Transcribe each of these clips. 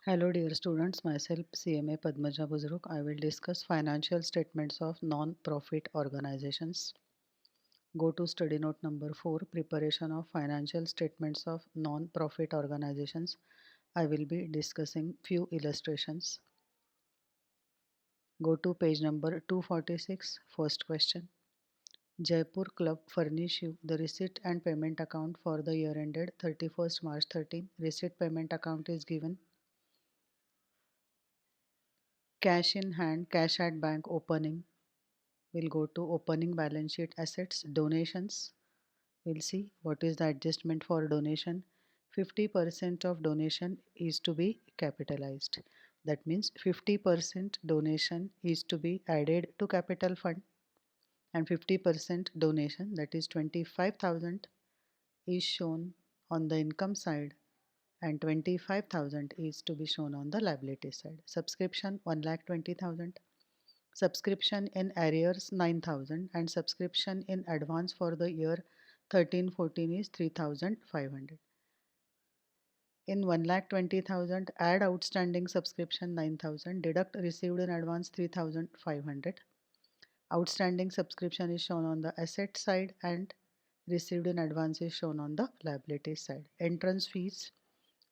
Hello dear students, myself CMA Padmaja Buzruk. I will discuss financial statements of non-profit organizations. Go to study note number 4, preparation of financial statements of non-profit organizations. I will be discussing few illustrations. Go to page number 246, first question. Jaipur Club furnish you the receipt and payment account for the year ended 31st March 13. Receipt payment account is given. Cash in hand, cash at bank opening. We'll go to opening balance sheet assets, donations. We'll see what is the adjustment for donation. 50% of donation is to be capitalized. That means 50% donation is to be added to capital fund, and 50% donation, that is 25,000, is shown on the income side, and 25,000 is to be shown on the liability side. Subscription 1,20,000. Subscription in arrears 9,000 and subscription in advance for the year 13-14 is 3,500. In 1,20,000 add outstanding subscription 9,000, deduct received in advance 3,500. Outstanding subscription is shown on the asset side and received in advance is shown on the liability side. Entrance fees,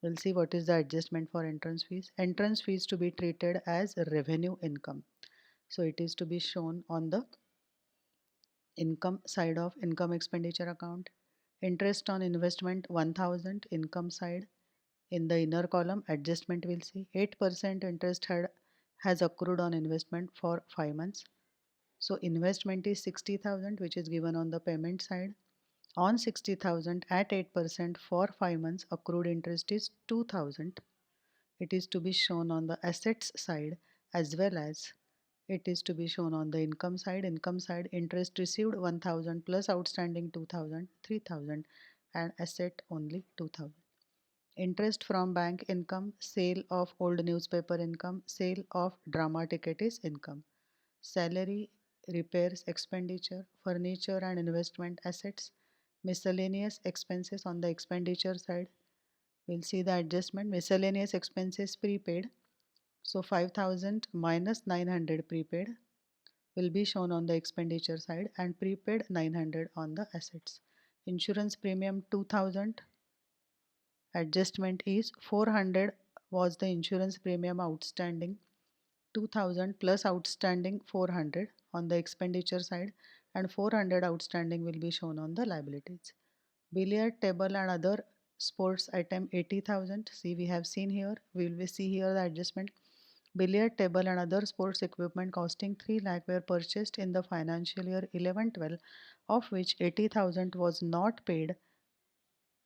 we'll see what is the adjustment for entrance fees. Entrance fees to be treated as revenue income. So it is to be shown on the income side of income expenditure account. Interest on investment 1000, income side. In the inner column, adjustment we'll see 8% interest has accrued on investment for 5 months. So investment is 60,000, which is given on the payment side. On 60,000 at 8% for 5 months, accrued interest is 2,000. It is to be shown on the assets side as well as it is to be shown on the income side. Income side, interest received 1000 plus outstanding 2000, 3000, and asset only 2000. Interest from bank income, sale of old newspaper income, sale of drama ticket is income. Salary, repairs expenditure, furniture and investment assets, miscellaneous expenses on the expenditure side. We'll see the adjustment. Miscellaneous expenses prepaid. So 5,000 minus 900 prepaid will be shown on the expenditure side and prepaid 900 on the assets. Insurance premium 2000. Adjustment is 400 was the insurance premium outstanding. 2000 plus outstanding 400 on the expenditure side and 400 outstanding will be shown on the liabilities. Billiard table and other sports item 80,000. See, we have seen here, we will see here the adjustment. Billiard table and other sports equipment costing 3 lakh were purchased in the financial year 11-12, of which 80,000 was not paid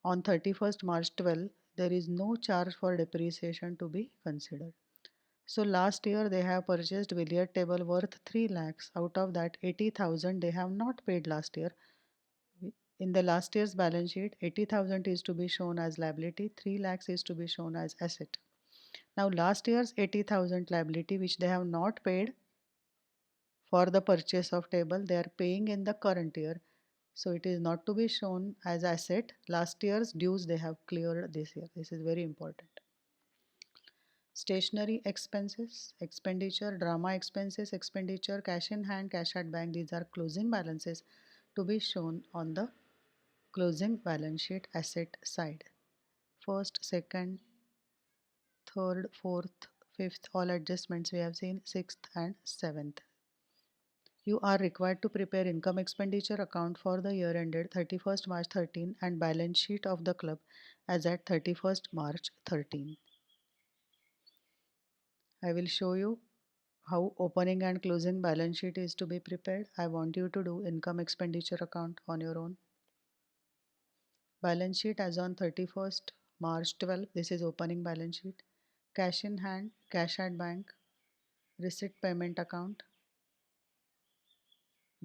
on 31st March 12. There is no charge for depreciation to be considered. So last year they have purchased billiard table worth 3 lakhs. Out of that 80,000 they have not paid last year. In the last year's balance sheet, 80,000 is to be shown as liability, 3 lakhs is to be shown as asset. Now last year's 80,000 liability which they have not paid for the purchase of table, they are paying in the current year. So it is not to be shown as asset. Last year's dues they have cleared this year. This is very important. Stationery expenses, expenditure, drama expenses, expenditure, cash in hand, cash at bank. These are closing balances to be shown on the closing balance sheet asset side. First, second, third, fourth, fifth, all adjustments we have seen, sixth and seventh. You are required to prepare income expenditure account for the year ended 31st March 13 and balance sheet of the club as at 31st March 13. I will show you how opening and closing balance sheet is to be prepared. I want you to do income expenditure account on your own. Balance sheet as on 31st March 12. This is opening balance sheet. Cash in hand, cash at bank, receipt payment account.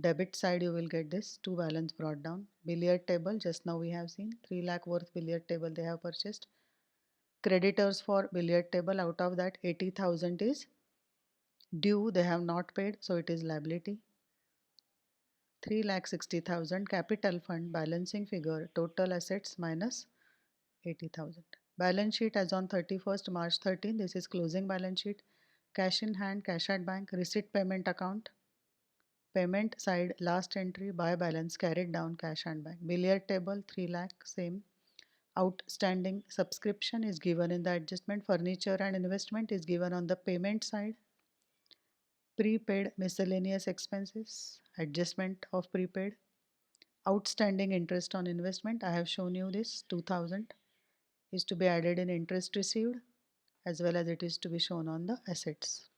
Debit side you will get this, two balance brought down. Billiard table, just now we have seen 3 lakh worth billiard table they have purchased. Creditors for billiard table, out of that 80,000 is due, they have not paid, so it is liability. 3,60,000 capital fund balancing figure, total assets minus 80,000. Balance sheet as on 31st March 13. This is closing balance sheet. Cash in hand, cash at bank, receipt payment account. Payment side, last entry, buy balance carried down, cash and bank. Billiard table 3 lakh, same. Outstanding subscription is given in the adjustment. Furniture and investment is given on the payment side. Prepaid miscellaneous expenses, adjustment of prepaid. Outstanding interest on investment, I have shown you this 2000 is to be added in interest received as well as it is to be shown on the assets.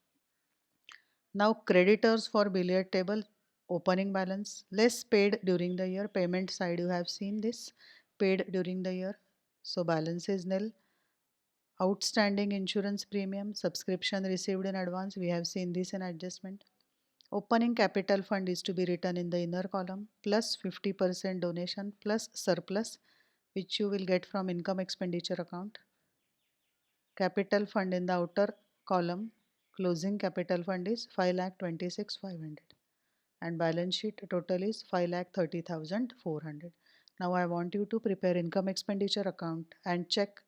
Now creditors for billiard table, opening balance, less paid during the year. Payment side you have seen this, paid during the year. So balance is nil. Outstanding insurance premium, subscription received in advance. We have seen this in adjustment. Opening capital fund is to be written in the inner column, plus 50% donation plus surplus which you will get from income expenditure account. Capital fund in the outer column, closing capital fund is 5,26,500 and balance sheet total is 5,30,400. Now I want you to prepare income expenditure account and check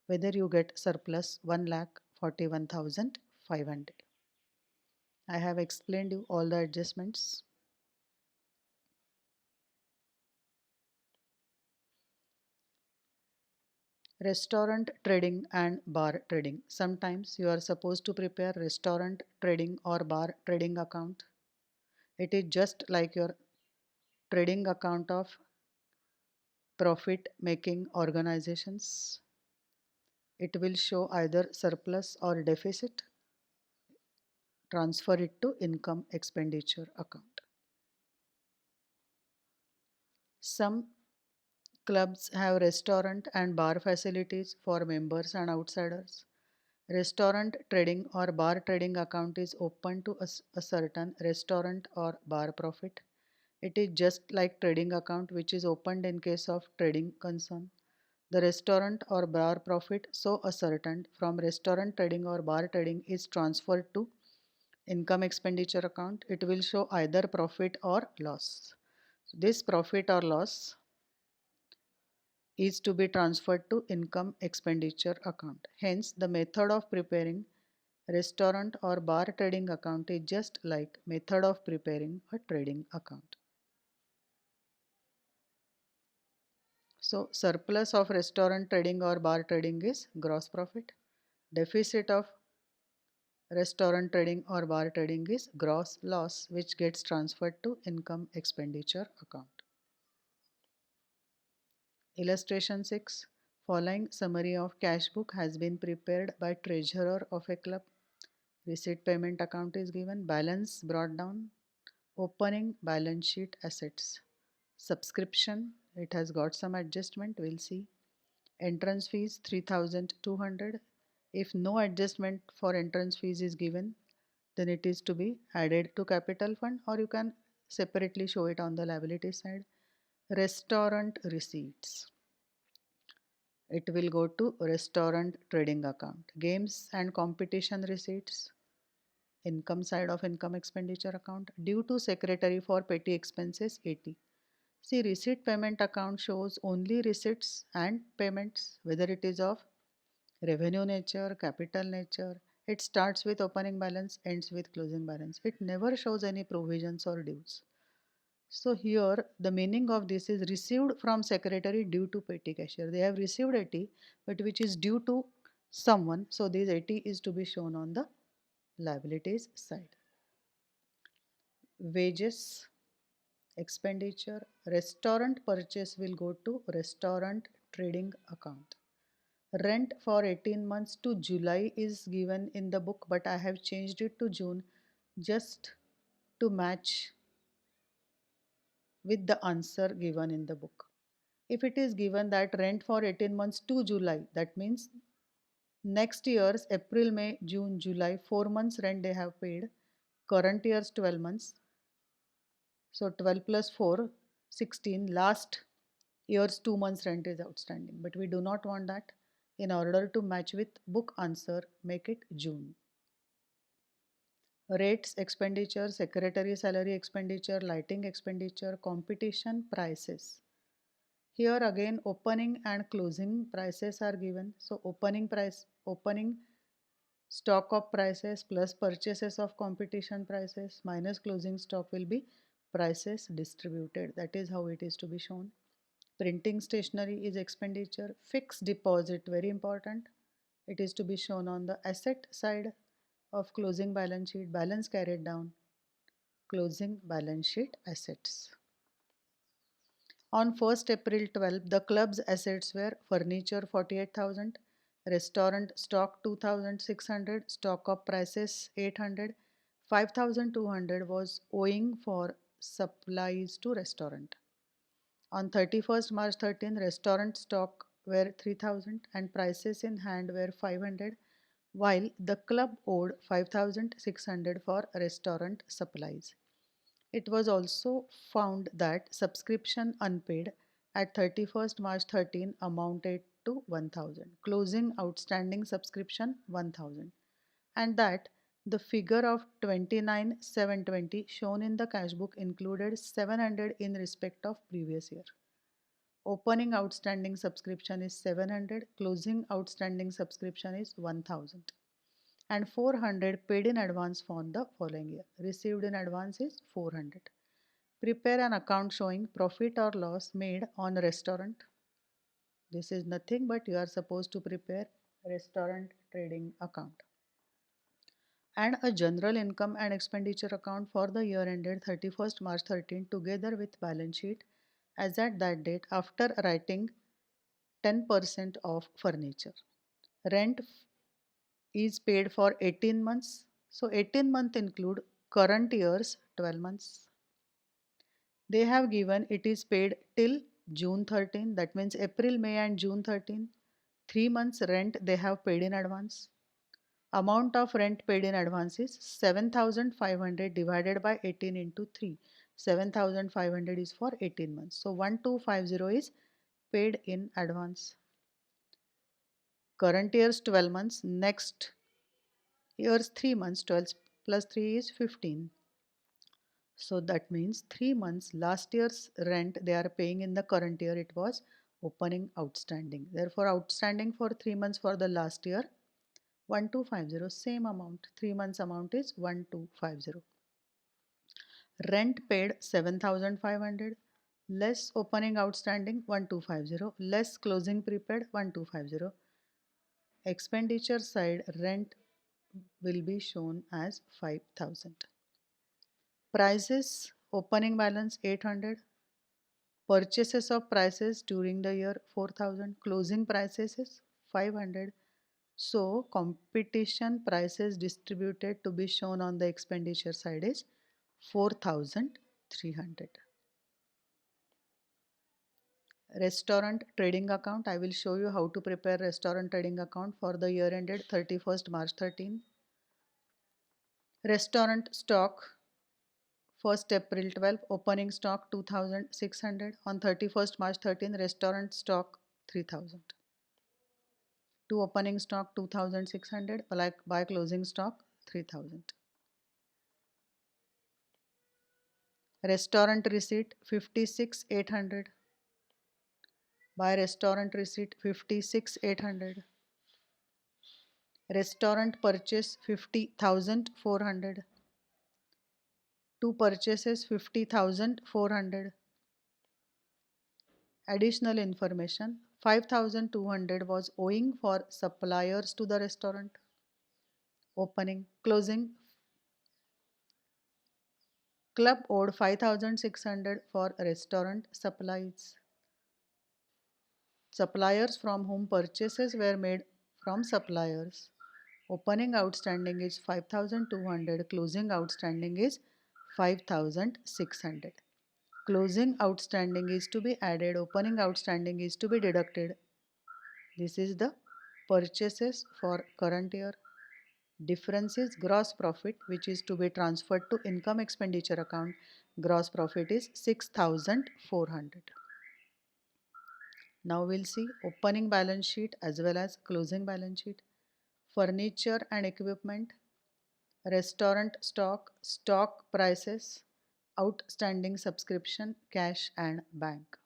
whether you get surplus 1,41,500. I have explained you all the adjustments. Restaurant trading and bar trading. Sometimes you are supposed to prepare restaurant trading or bar trading account. It is just like your trading account of profit making organizations. It will show either surplus or deficit. Transfer it to income expenditure account. Some clubs have restaurant and bar facilities for members and outsiders. Restaurant trading or bar trading account is open to a certain restaurant or bar profit. It is just like trading account which is opened in case of trading concern. The restaurant or bar profit so ascertained from restaurant trading or bar trading is transferred to income expenditure account. It will show either profit or loss. This profit or loss is to be transferred to income expenditure account. Hence, the method of preparing restaurant or bar trading account is just like method of preparing a trading account. So, surplus of restaurant trading or bar trading is gross profit. Deficit of restaurant trading or bar trading is gross loss which gets transferred to income expenditure account. Illustration 6. Following summary of cash book has been prepared by treasurer of a club. Receipt payment account is given. Balance brought down. Opening balance sheet assets. Subscription, it has got some adjustment, we'll see. Entrance fees 3,200. If no adjustment for entrance fees is given, then it is to be added to capital fund or you can separately show it on the liability side. Restaurant receipts, it will go to restaurant trading account. Games and competition receipts, income side of income expenditure account. Due to secretary for petty expenses 80. See, receipt payment account shows only receipts and payments, whether it is of revenue nature, capital nature. It starts with opening balance, ends with closing balance. It never shows any provisions or dues. So here the meaning of this is received from secretary due to petty cashier. They have received 80 but which is due to someone. So this 80 is to be shown on the liabilities side. Wages, expenditure, restaurant purchase will go to restaurant trading account. Rent for 18 months to July is given in the book but I have changed it to June just to match with the answer given in the book. If it is given that rent for 18 months to July, that means next year's April, May, June, July, 4 months rent they have paid, current year's 12 months. So 12 plus 4, 16, last year's 2 months rent is outstanding. But we do not want that. In order to match with book answer, make it June. Rates, expenditure, secretary salary expenditure, lighting expenditure, competition, prices. Here again opening and closing prices are given. So opening stock of prices plus purchases of competition prices minus closing stock will be prices distributed. That is how it is to be shown. Printing stationery is expenditure. Fixed deposit, very important. It is to be shown on the asset side of closing balance sheet. Balance carried down. Closing balance sheet assets. On 1st April 12, the club's assets were furniture 48,000, restaurant stock 2,600, stock of prices 800, 5,200 was owing for supplies to restaurant. On 31st March 13, restaurant stock were 3,000 and prices in hand were 500, while the club owed 5,600 for restaurant supplies. It was also found that subscription unpaid at 31st March 13 amounted to 1000, closing outstanding subscription 1000, and that the figure of 29,720 shown in the cash book included 700 in respect of previous year. Opening outstanding subscription is 700, closing outstanding subscription is 1000, and 400 paid in advance for the following year. Received in advance is 400. Prepare an account showing profit or loss made on restaurant. This is nothing but you are supposed to prepare restaurant trading account. And a general income and expenditure account for the year ended 31st March 13 together with balance sheet as at that date after writing 10% of furniture. Rent is paid for 18 months. So 18 months include current year's 12 months. They have given it is paid till June 13, that means April, May and June 13. 3 months rent they have paid in advance. Amount of rent paid in advance is 7,500 divided by 18 into 3. 7,500 is for 18 months. So 1250 is paid in advance. Current year's 12 months, next year's 3 months, 12 plus 3 is 15. So that means 3 months last year's rent they are paying in the current year, it was opening outstanding. Therefore, outstanding for 3 months for the last year 1250, same amount. 3 months amount is 1250. Rent paid 7,500 less opening outstanding 1250 less closing prepaid 1250. Expenditure side rent will be shown as 5,000. Prices opening balance 800, purchases of prices during the year 4,000, closing prices is 500. So competition prices distributed to be shown on the expenditure side is 4,300. Restaurant trading account. I will show you how to prepare restaurant trading account for the year ended 31st March 13. Restaurant stock 1st April 12, opening stock 2,600. On 31st March 13, restaurant stock 3,000. To opening stock 2,600, by closing stock 3,000. Restaurant receipt 56,800. By restaurant receipt 56,800. Restaurant purchase 50,400. Two purchases 50,400. Additional information 5,200 was owing for suppliers to the restaurant. Opening, closing. Club owed 5,600 for restaurant supplies. Suppliers from whom purchases were made from suppliers. Opening outstanding is 5,200. Closing outstanding is 5,600. Closing outstanding is to be added. Opening outstanding is to be deducted. This is the purchases for current year. Difference is gross profit, which is to be transferred to income expenditure account. Gross profit is 6,400. Now we'll see opening balance sheet as well as closing balance sheet. Furniture and equipment, restaurant stock, stock prices, outstanding subscription, cash and bank.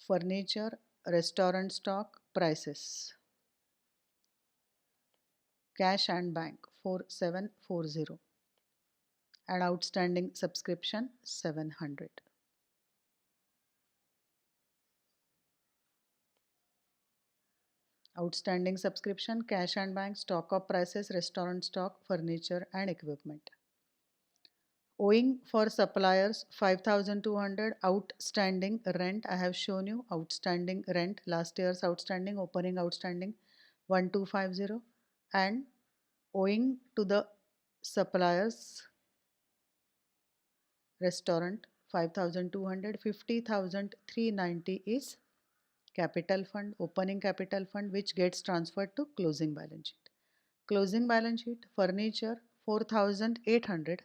furniture, restaurant stock, prices. Cash and bank 4740 and outstanding subscription 700. Outstanding subscription, cash and bank, stock of prices, restaurant stock, furniture and equipment. Owing for suppliers 5200, outstanding rent I have shown you, outstanding rent, last year's outstanding, opening outstanding 1250, and owing to the suppliers restaurant 5200, 50,390 is capital fund, opening capital fund, which gets transferred to closing balance sheet. Closing balance sheet, furniture 4800.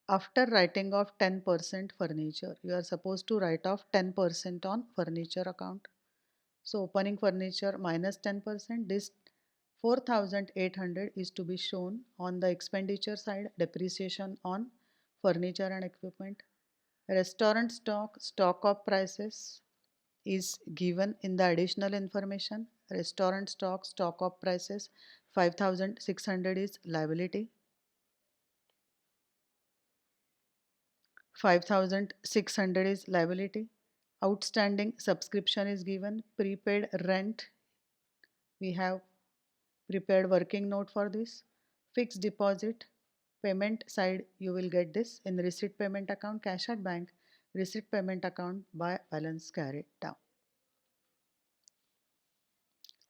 After writing off 10% furniture, you are supposed to write off 10% on furniture account. So opening furniture minus 10%, this 4800 is to be shown on the expenditure side, depreciation on furniture and equipment. Restaurant stock, stock of prices is given in the additional information. Restaurant stock, stock of prices 5600 is liability. 5600 is liability. Outstanding subscription is given. Prepaid rent, we have prepared working note for this. Fixed deposit, payment side you will get this in receipt payment account, cash at bank, receipt payment account by balance carried down.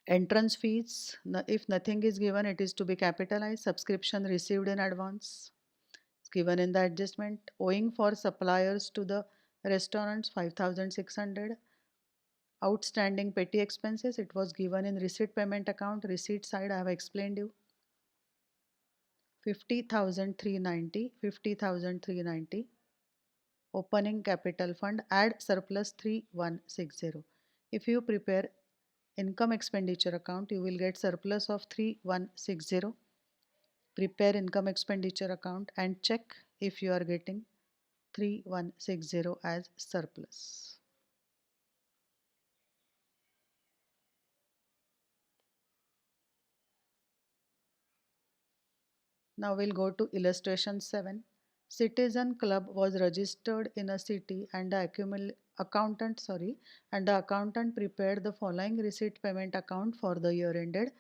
Entrance fees, if nothing is given, it is to be capitalized. Subscription received in advance, it's given in the adjustment. Owing for suppliers to the restaurants 5600. Outstanding petty expenses, it was given in receipt payment account. Receipt side I have explained you. 50,390, 50,390. Opening capital fund, add surplus 3160. If you prepare income expenditure account, you will get surplus of 3160. Prepare income expenditure account and check if you are getting 3160 as surplus. Now we'll go to illustration 7. Citizen Club was registered in a city and the accountant prepared the following receipt payment account for the year ended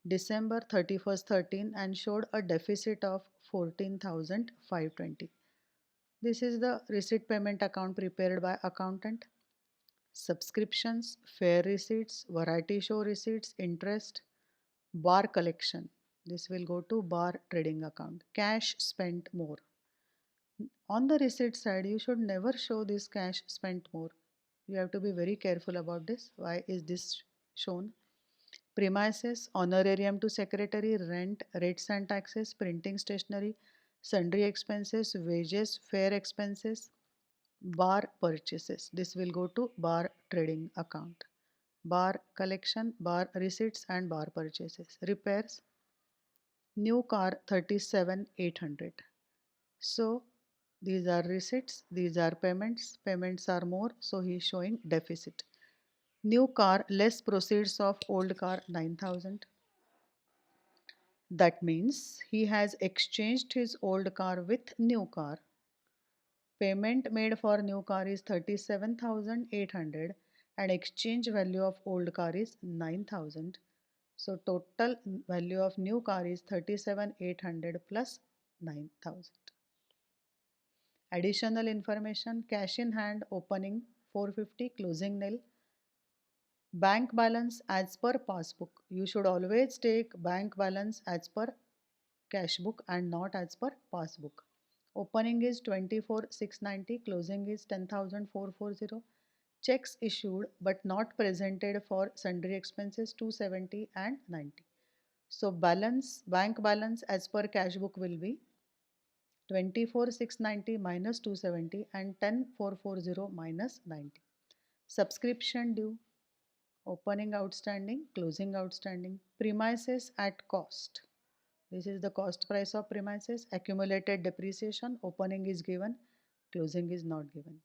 December 31st 13 and showed a deficit of 14,520. This is the receipt payment account prepared by accountant. Subscriptions, fare receipts, variety show receipts, interest, bar collection. This will go to bar trading account. Cash spent more. On the receipt side, you should never show this cash spent more. You have to be very careful about this. Why is this shown? Premises, honorarium to secretary, rent, rates and taxes, printing stationery, sundry expenses, wages, fare expenses, bar purchases. This will go to bar trading account. Bar collection, bar receipts and bar purchases. Repairs, new car 37,800. So these are receipts, these are payments. Payments are more, so he is showing deficit. New car less proceeds of old car 9,000. That means he has exchanged his old car with new car. Payment made for new car is 37,800 and exchange value of old car is 9,000. So total value of new car is 37,800 plus 9,000. Additional information, cash in hand opening 450, closing nil. Bank balance as per passbook. You should always take bank balance as per cash book and not as per passbook. Opening is 24,690, closing is 10,440. Checks issued but not presented for sundry expenses 270 and 90. So bank balance as per cash book will be 24,690 minus 270 and 10,440 minus 90. Subscription due, opening outstanding, closing outstanding. Premises at cost. This is the cost price of premises. Accumulated depreciation, opening is given. Closing is not given.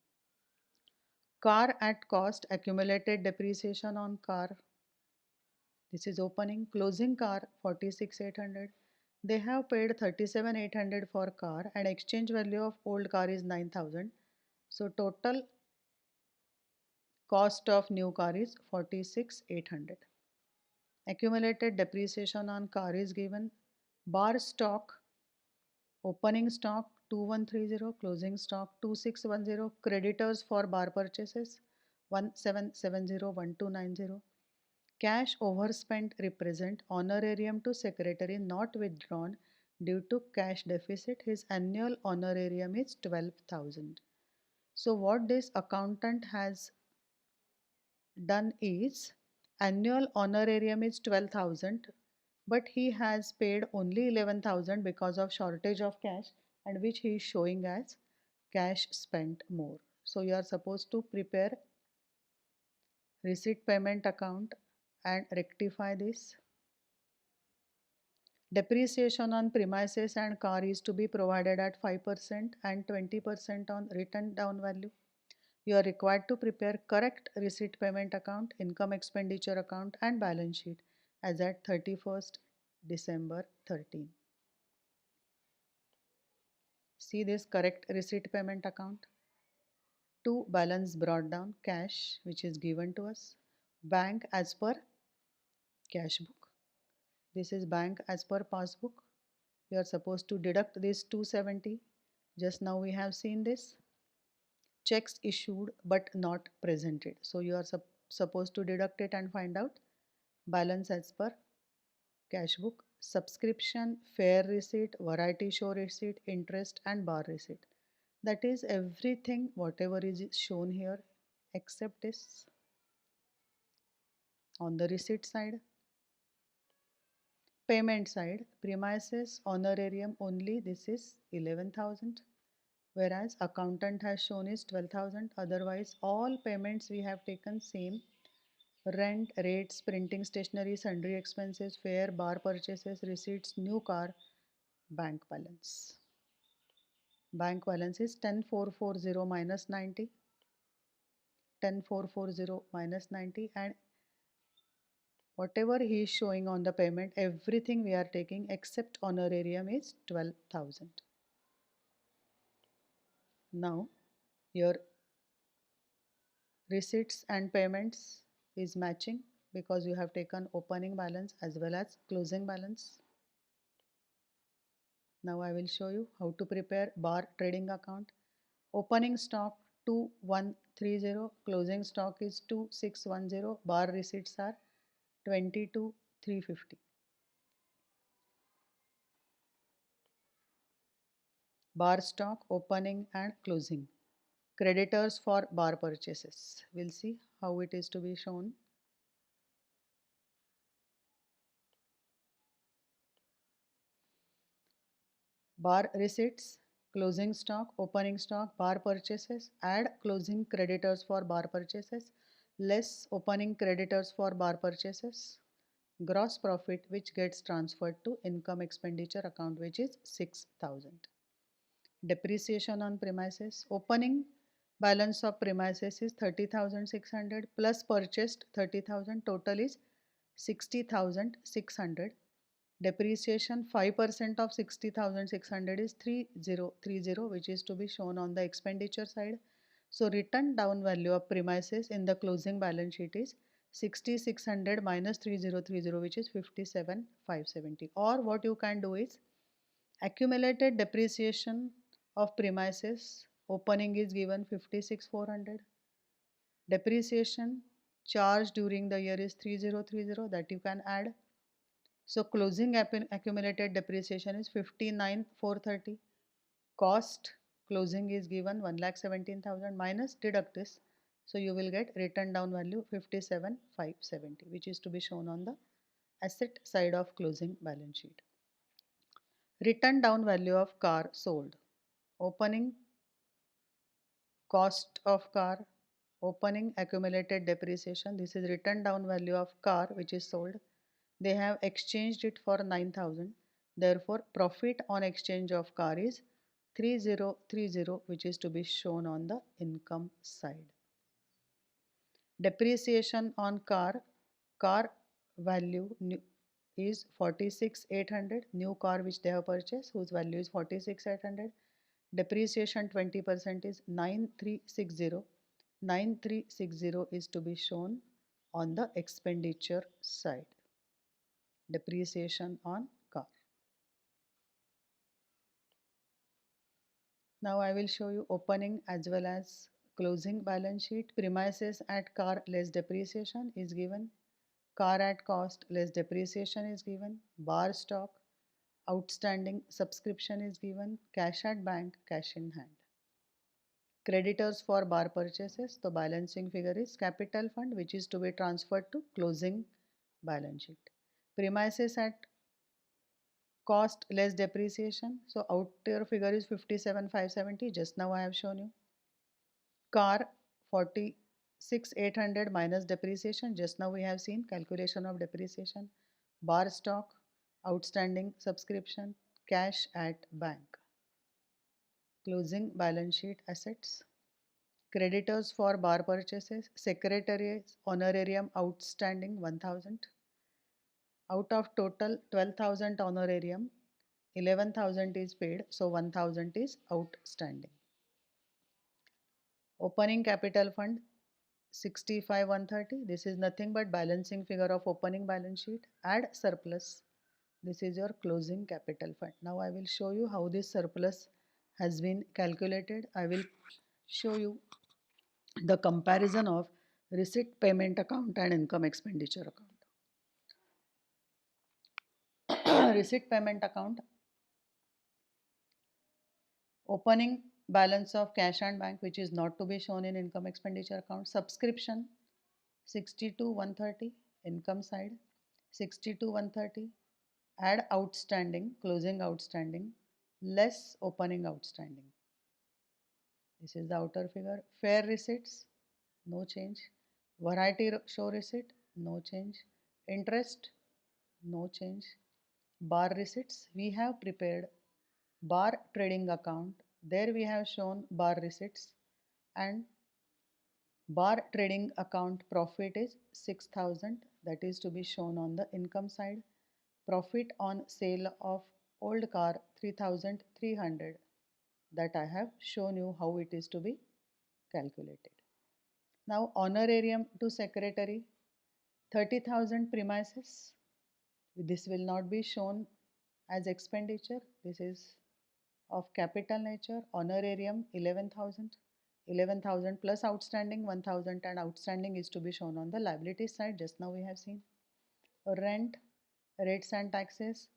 Car at cost, accumulated depreciation on car. This is opening. Closing car 46,800. They have paid 37,800 for car and exchange value of old car is 9,000. So total cost of new car is 46,800. Accumulated depreciation on car is given. Bar stock, opening stock 2130, closing stock 2610, creditors for bar purchases 17701290. Cash overspent represent honorarium to secretary not withdrawn due to cash deficit. His annual honorarium is 12,000. So what this accountant has done is annual honorarium is 12,000, but he has paid only 11,000 because of shortage of cash, and which he is showing as cash spent more. So you are supposed to prepare receipt payment account and rectify this. Depreciation on premises and car is to be provided at 5% and 20% on written down value. You are required to prepare correct receipt payment account, income expenditure account and balance sheet as at 31st December 13. See this correct receipt payment account. To balance brought down, cash which is given to us, bank as per cash book. This is bank as per passbook. We are supposed to deduct this 270. Just now we have seen this. Checks issued but not presented. So you are supposed to deduct it and find out balance as per cash book. Subscription, fare receipt, variety show receipt, interest and bar receipt. That is everything whatever is shown here except this. On the receipt side, payment side, premises honorarium only this is 11,000, whereas accountant has shown is 12,000. Otherwise all payments we have taken same: rent, rates, printing stationery, sundry expenses, fare, bar purchases, receipts, new car, bank balance. Bank balance is 10,440 minus 90, 10,440 minus 90, and whatever he is showing on the payment, everything we are taking except honorarium is 12,000. Now your receipts and payments is matching because you have taken opening balance as well as closing balance. Now I will show you how to prepare bar trading account. Opening stock 2130, closing stock is 2610, bar receipts are 22,350. Bar stock opening and closing. Creditors for bar purchases. We'll see how it is to be shown. Bar receipts, closing stock, opening stock, bar purchases, add closing creditors for bar purchases, less opening creditors for bar purchases, gross profit which gets transferred to income expenditure account which is 6,000. Depreciation on premises, opening balance of premises is 30,600 plus purchased 30,000, total is 60,600. Depreciation 5% of 60,600 is 3030, which is to be shown on the expenditure side. So written down value of premises in the closing balance sheet is 60,600 minus 3030, which is 57,570. Or what you can do is accumulated depreciation of premises opening is given 56,400. Depreciation charged during the year is 3030, that you can add. So closing accumulated depreciation is 59,430. Cost closing is given 1,17,000 minus deduct this. So you will get written down value 57,570, which is to be shown on the asset side of closing balance sheet. Written down value of car sold. Opening cost of car, opening accumulated depreciation. This is written down value of car which is sold. They have exchanged it for 9,000. Therefore, profit on exchange of car is 3030, which is to be shown on the income side. Depreciation on car value is 46,800. New car which they have purchased, whose value is 46,800. Depreciation 20% is 9360. 9360 is to be shown on the expenditure side. Depreciation on car. Now I will show you opening as well as closing balance sheet. Premises at car less depreciation is given. Car at cost less depreciation is given. Bar stock, outstanding subscription is given. Cash at bank, cash in hand. Creditors for bar purchases, the balancing figure is capital fund, which is to be transferred to closing balance sheet. Premises at cost less depreciation, so outer figure is 57,570. Just now I have shown you. Car 46,800 minus depreciation, just now we have seen calculation of depreciation. Bar stock, outstanding subscription, cash at bank. Closing balance sheet assets. Creditors for bar purchases, secretary's honorarium outstanding 1000. Out of total 12,000 honorarium, 11,000 is paid, so 1000 is outstanding. Opening capital fund 65,130. This is nothing but balancing figure of opening balance sheet. Add surplus. This is your closing capital fund. Now I will show you how this surplus has been calculated. I will show you the comparison of receipt payment account and income expenditure account. Receipt payment account, opening balance of cash and bank, which is not to be shown in income expenditure account. Subscription 62,130, income side 62,130. Add outstanding, closing outstanding less opening outstanding. This is the outer figure. Fair receipts, no change. Variety show receipt, no change. Interest, no change. Bar receipts, we have prepared bar trading account. There we have shown bar receipts, and bar trading account profit is 6,000. That is to be shown on the income side. Profit on sale of old car 3,300. That I have shown you how it is to be calculated. Now honorarium to secretary 30,000 premises. This will not be shown as expenditure. This is of capital nature. Honorarium 11,000. 11,000 plus outstanding 1,000, and outstanding is to be shown on the liability side. Just now we have seen. Rent, rates and taxes,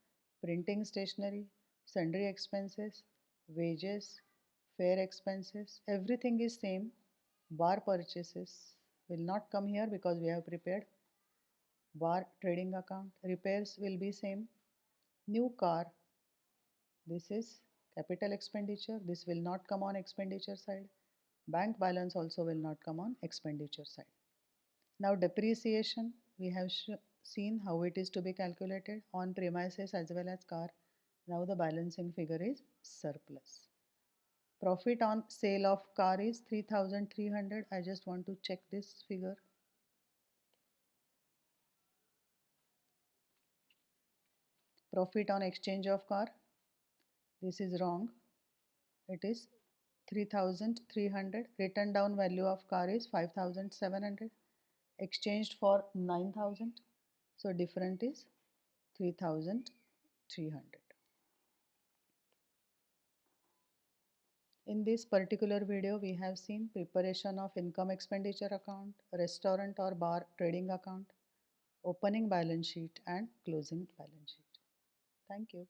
printing stationery, sundry expenses, wages, fare expenses, everything is same. Bar purchases will not come here because we have prepared bar trading account. Repairs will be same. New car, this is capital expenditure. This will not come on expenditure side. Bank balance also will not come on expenditure side. Now depreciation, we have seen how it is to be calculated on premises as well as car. Now the balancing figure is surplus. Profit on sale of car is 3,300. I just want to check this figure. Profit on exchange of car, this is wrong. It is 3,300. Written down value of car is 5,700. Exchanged for 9,000. So different is 3,300. In this particular video, we have seen preparation of income expenditure account, restaurant or bar trading account, opening balance sheet and closing balance sheet. Thank you.